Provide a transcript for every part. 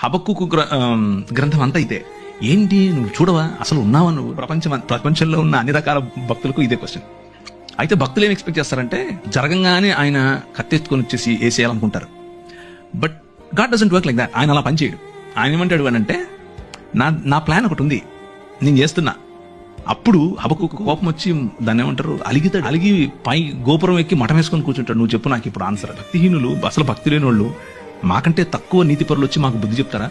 హబక్కుకు గ్రంథం అంతా ఇదే. ఏంటి నువ్వు చూడవా, అసలు ఉన్నావా నువ్వు? ప్రపంచంలో ఉన్న అన్ని రకాల భక్తులకు ఇదే క్వశ్చన్. అయితే భక్తులు ఏం ఎక్స్పెక్ట్ చేస్తారంటే జరగంగానే ఆయన కత్తెత్తుకొని వచ్చేసి వేసేయాలనుకుంటారు. But God doesn't work like that. ఆయన అలా పనిచేయడు. ఆయన ఏమంటాడు అని అంటే, నా ప్లాన్ ఒకటి ఉంది, నేను చేస్తున్నా. అప్పుడు హబక్కుకు కోపం వచ్చి దాన్ని ఏమంటారు, అలిగితాడు. అలిగి పై గోపురం ఎక్కి మఠం వేసుకొని కూర్చుంటాడు. నువ్వు చెప్పు నాకు ఇప్పుడు ఆన్సర్. భక్తిహీనులు, అసలు భక్తి లేని వాళ్ళు, మాకంటే తక్కువ నీతి పరులు వచ్చి మాకు బుద్ధి చెప్తారా?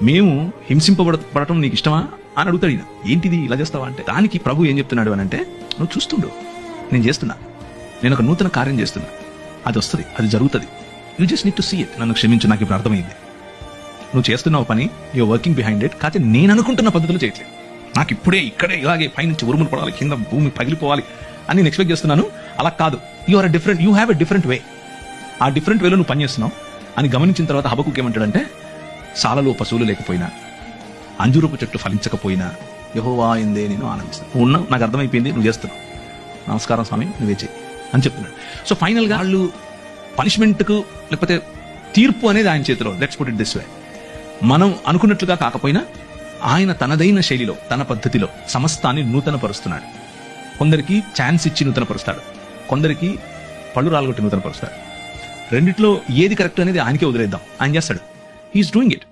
మేము హింసింపబడటం నీకు ఇష్టమా అని అడుగుతాడు. ఈయన ఏంటిది ఇలా చేస్తావా అంటే, దానికి ప్రభు ఏం చెప్తున్నాడు అని అంటే, నువ్వు చూస్తుండు, నేను చేస్తున్నా, నేను ఒక నూతన కార్యం చేస్తున్నా, అది వస్తుంది, అది జరుగుతుంది, you just need to see it. నన్ను క్షమించు, నాకు ఇప్పుడు అర్థమైంది. నువ్వు చేస్తున్నావు పని, యూఆర్ వర్కింగ్ బిహైండ్ ఇట్, కాకపోతే నేను అనుకుంటున్న పద్ధతులు చేయట్లేదు. నాకు ఇప్పుడే ఇక్కడే ఇలాగే పైనుంచి ఉరుములు పడాలి, కింద భూమి పగిలిపోవాలి అని నేను ఎక్స్పెక్ట్ చేస్తున్నాను. అలా కాదు, you have a different way. ఆ డిఫరెంట్ వేలో నువ్వు పనిచేస్తున్నావు అని గమనించిన తర్వాత హబక్కుకు ఏమంటాడంటే, సాలలో పశువులు లేకపోయినా, అంజూరపు చెట్లు ఫలించకపోయినా యెహోవా యందే నేను ఆనందిస్తాను. నువ్వు ఉన్నావు, నాకు అర్థమైపోయింది, నువ్వు చేస్తున్నావు, నమస్కారం స్వామి, నువ్వే చేయి అని చెప్తున్నాడు. సో ఫైనల్ గా వాళ్ళు పనిష్మెంట్కు లేకపోతే తీర్పు అనేది ఆయన చేతిలో. Let's put it this way. మనం అనుకున్నట్లుగా కాకపోయినా ఆయన తనదైన శైలిలో, తన పద్ధతిలో సమస్తాన్ని నూతన పరుస్తున్నాడు. కొందరికి ఛాన్స్ ఇచ్చి నూతన పరుస్తాడు, కొందరికి పళ్ళు రాలగొట్టి నూతన పరుస్తాడు. రెండిట్లో ఏది కరెక్ట్ అనేది ఆయనకే వదిలేద్దాం, ఆయన చేస్తాడు. He's doing it.